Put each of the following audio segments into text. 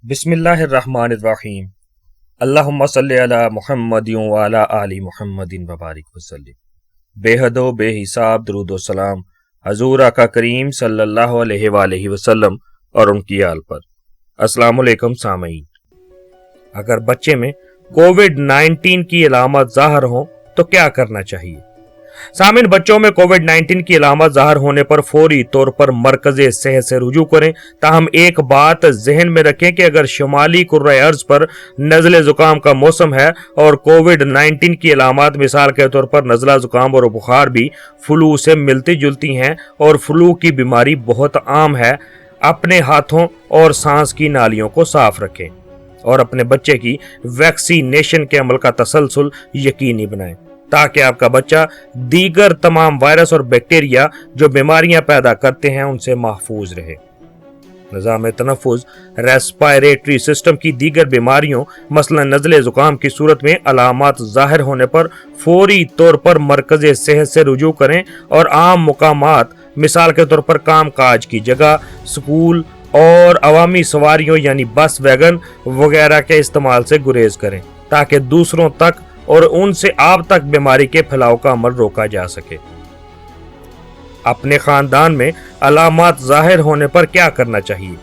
बिस्मिल्लाहिर्रहमानिर्रहीम। अल्लाहुम्मा सल्ली अला मुहम्मद व अला आलि मुहम्मदिन व बारिक वसल्लिम। बेहदो बेहिसाब दरूद व सलाम हजूर आका करीम सल्लल्लाहु अलैहि वसल्लम और उनकी आल पर। अस्सलाम वालेकुम सामईन। अगर बच्चे में कोविड-19 की अलामत ज़ाहिर हो तो क्या करना चाहिए? सामिन, बच्चों में कोविड-19 की अलामत ज़ाहिर होने पर फौरी तौर पर मरकज़े सेहत से रुजू करें। ताहम एक बात जहन में रखें कि अगर शुमाली कुर्रे अर्ज पर नज़ले ज़ुकाम का मौसम है और कोविड-19 की अलामत मिसाल के तौर पर नज़ला ज़ुकाम और बुखार भी फ्लू से मिलती जुलती हैं और फ्लू की बीमारी बहुत आम है, अपने हाथों और सांस की नालियों को साफ रखें और अपने बच्चे की वैक्सीनेशन के अमल का तसलसल यकीनी बनाएं ताकि आपका बच्चा दीगर तमाम वायरस और बैक्टीरिया जो बीमारियां पैदा करते हैं उनसे महफूज रहे। निज़ाम तनफ़ुज़ रेस्पिरेटरी सिस्टम की दीगर बीमारियों मसलन नज़ले ज़ुकाम की सूरत में अलामत ज़ाहिर होने पर फौरी तौर पर मरकज़ सेहत से रुजू करें और आम मकामात मिसाल के तौर पर काम काज की जगह, स्कूल और अवामी सवारियों यानी बस वैगन वगैरह के इस्तेमाल से गुरेज करें ताकि दूसरों तक और उनसे आप तक बीमारी के फैलाव का अमल रोका जा सके। अपने खानदान में अलामत ज़ाहिर होने पर क्या करना चाहिए?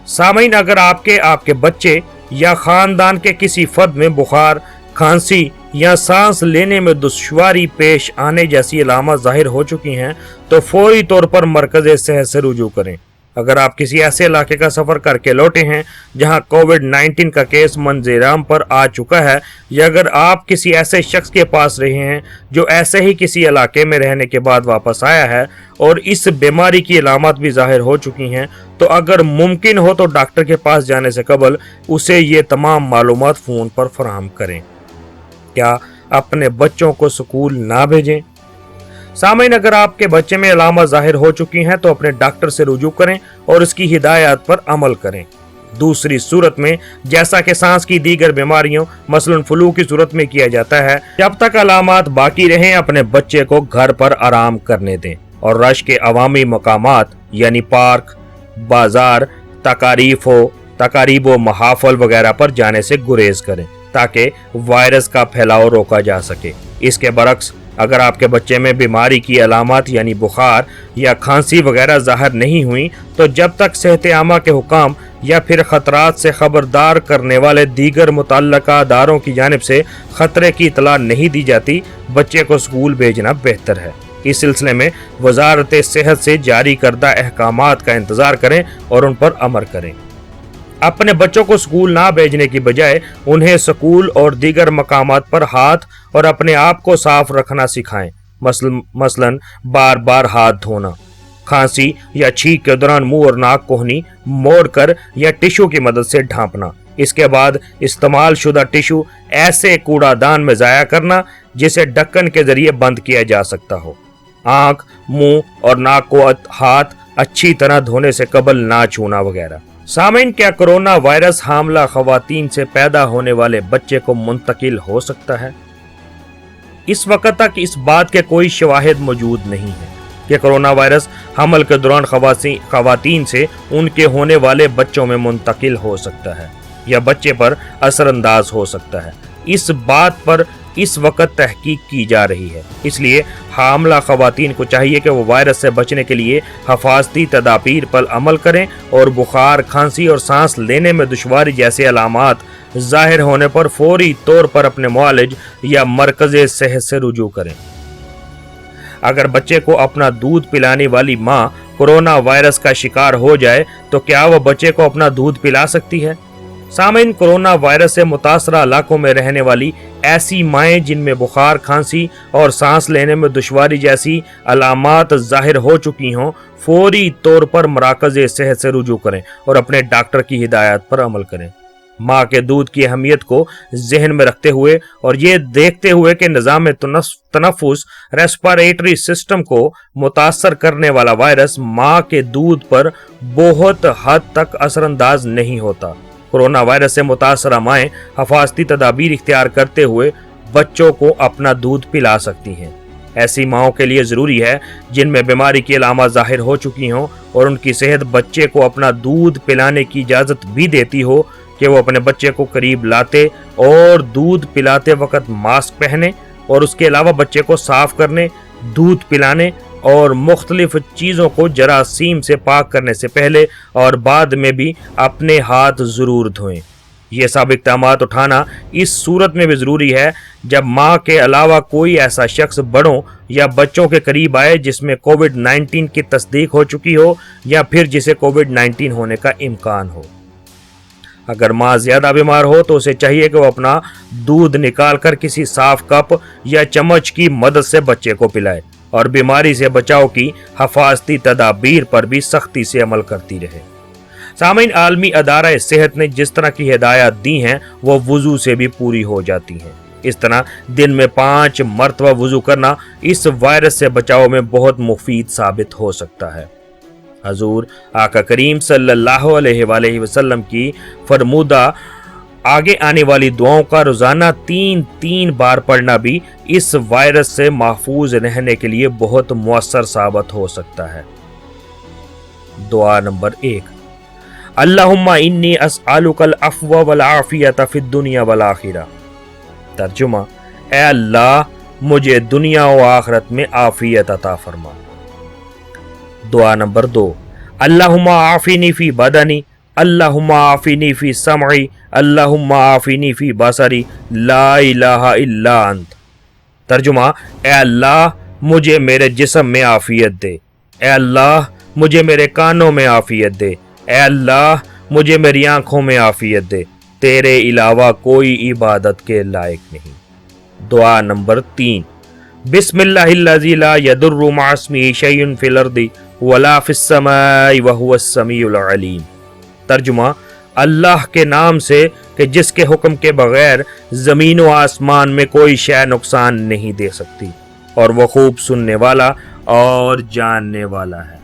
सामईन, अगर आपके बच्चे या खानदान के किसी फर्द में बुखार, खांसी या सांस लेने में दुश्वारी पेश आने जैसी अलामत ज़ाहिर हो चुकी हैं तो फौरी तौर पर मरकज़ सेहत से रुजू करें। अगर आप किसी ऐसे इलाके का सफ़र करके लौटे हैं जहां कोविड-19 का केस मंजराम पर आ चुका है या अगर आप किसी ऐसे शख्स के पास रहे हैं जो ऐसे ही किसी इलाके में रहने के बाद वापस आया है और इस बीमारी की अलामत भी ज़ाहिर हो चुकी हैं तो अगर मुमकिन हो तो डॉक्टर के पास जाने से कबल उसे ये तमाम मालूमात फ़ोन पर फराहम करें। क्या अपने बच्चों को स्कूल ना भेजें? सामईन, अगर आपके बच्चे में अलामत ज़ाहिर हो चुकी हैं तो अपने डॉक्टर से रुजू करें और उसकी हिदायत पर अमल करें। दूसरी सूरत में जैसा कि सांस की दीगर बीमारियों मसलन फ्लू की सूरत में किया जाता है, जब तक अलामत बाकी रहें अपने बच्चे को घर पर आराम करने दें और रश के अवामी मकामात यानी पार्क, बाजार, तकारीब व महाफल वगैरह पर जाने से गुरेज करें ताकि वायरस का फैलाव रोका जा सके। इसके बरक्स अगर आपके बच्चे में बीमारी की अलामत यानी बुखार या खांसी वगैरह ज़ाहिर नहीं हुई तो जब तक सेहत आमा के हुकाम या फिर ख़तरात से खबरदार करने वाले दीगर मुतल्लका अदारों की जानिब से ख़तरे की इतला नहीं दी जाती, बच्चे को स्कूल भेजना बेहतर है। इस सिलसिले में वज़ारत सेहत से जारी करदा अहकामात का इंतज़ार करें और उन पर अमल करें। अपने बच्चों को स्कूल ना भेजने की बजाय उन्हें स्कूल और दीगर मकामात पर हाथ और अपने आप को साफ रखना सिखाएं। मसलन बार बार हाथ धोना, खांसी या छींक के दौरान मुंह और नाक कोहनी मोड़कर या टिश्यू की मदद से ढांपना। इसके बाद इस्तेमाल शुदा टिश्यू ऐसे कूड़ादान में ज़ाया करना जिसे ढक्कन के जरिए बंद किया जा सकता हो। आंख, मुंह और नाक को हाथ अच्छी तरह धोने से कबल ना छूना वगैरह। सामईन, क्या कोरोना वायरस हामला खवातीन से पैदा होने वाले बच्चे को मुंतकिल हो सकता है? इस वक्त तक इस बात के कोई शवाहिद मौजूद नहीं है कि कोरोना वायरस हमल के दौरान खवातीन से उनके होने वाले बच्चों में मुंतकिल हो सकता है या बच्चे पर असरअंदाज हो सकता है। इस बात पर इस वक्त तहकीक की जा रही है, इसलिए हामला खवातीन को चाहिए कि वो वायरस से बचने के लिए हफाजती तदाबीर पर अमल करें और बुखार, खांसी और सांस लेने में दुश्वारी जैसे अलामात ज़ाहिर होने पर फौरी तौर पर अपने मुआलिज या मरकज़े सेहत से रुजू करें। अगर बच्चे को अपना दूध पिलाने वाली माँ कोरोना वायरस का शिकार हो जाए तो क्या वह बच्चे को अपना दूध पिला सकती है? सामईन, कोरोना वायरस से मुतासरा इलाकों में रहने वाली ऐसी माएँ जिनमें बुखार, खांसी और सांस लेने में दुश्वारी जैसी अलामात ज़ाहिर हो चुकी हों फौरी तौर पर मराकज़ सेहत से रुजू करें और अपने डॉक्टर की हिदायत पर अमल करें। माँ के दूध की अहमियत को जहन में रखते हुए और ये देखते हुए कि निज़ाम तनफ़ुज़ रेस्पिरेटरी सिस्टम को मुतासर करने वाला वायरस माँ के दूध पर बहुत हद तक असरअंदाज नहीं होता, कोरोना वायरस से मुतासरा माएँ हफाजती तदाबीर इख्तियार करते हुए बच्चों को अपना दूध पिला सकती हैं। ایسی ماؤں کے لیے ضروری ہے جن میں بیماری کی علامات ظاہر ہو چکی ہوں اور ان کی صحت بچے کو اپنا دودھ پلانے کی اجازت بھی دیتی ہو کہ وہ اپنے بچے کو قریب لاتے اور دودھ پلاتے وقت ماسک پہنے اور اس کے علاوہ بچے کو صاف کرنے، دودھ پلانے اور مختلف چیزوں کو جراثیم سے پاک کرنے سے پہلے اور بعد میں بھی اپنے ہاتھ ضرور دھوئیں۔ یہ سب اقدامات اٹھانا اس صورت میں بھی ضروری ہے جب ماں کے علاوہ کوئی ایسا شخص بڑوں یا بچوں کے قریب آئے جس میں کووڈ-19 کی تصدیق ہو چکی ہو یا پھر جسے کووڈ-19 ہونے کا امکان ہو۔ اگر ماں زیادہ بیمار ہو تو اسے چاہیے کہ وہ اپنا دودھ نکال کر کسی صاف کپ یا چمچ کی مدد سے بچے کو پلائے اور بیماری سے بچاؤ کی حفاظتی تدابیر پر بھی سختی سے عمل کرتی رہے۔ سامعین، عالمی ادارہ صحت نے جس طرح کی ہدایات دی ہیں وہ وضو سے بھی پوری ہو جاتی ہیں۔ اس طرح دن میں 5 مرتبہ وضو کرنا اس وائرس سے بچاؤ میں بہت مفید ثابت ہو سکتا ہے۔ حضور آقا کریم صلی اللہ علیہ وآلہ وسلم کی فرمودہ آگے آنے والی دعاؤں کا روزانہ 3 بار پڑھنا بھی اس وائرس سے محفوظ رہنے کے لیے بہت مؤثر ثابت ہو سکتا ہے۔ دعا نمبر 1، اللہم انی اسألک العفو والعافیت فی الدنیا والآخرہ۔ ترجمہ، اے اللہ مجھے دنیا و آخرت میں عافیت عطا فرما۔ دعا نمبر 2، اللہم عافینی فی بدنی، اللہم عافینی فی سمعی، اللہم عافینی فی بصری، لا الہ الا انت۔ ترجمہ، اے اللہ مجھے میرے جسم میں عافیت دے، اے اللہ مجھے میرے کانوں میں عافیت دے، اے اللہ مجھے میری آنکھوں میں عافیت دے، تیرے علاوہ کوئی عبادت کے لائق نہیں۔ دعا نمبر 3، بسم اللہ الذی لا یضر مع اسمہ شیء فی الارض ولا فی السماء وہو السمیع العلیم۔ ترجمہ، اللہ کے نام سے کہ جس کے حکم کے بغیر زمین و آسمان میں کوئی شے نقصان نہیں دے سکتی اور وہ خوب سننے والا اور جاننے والا ہے۔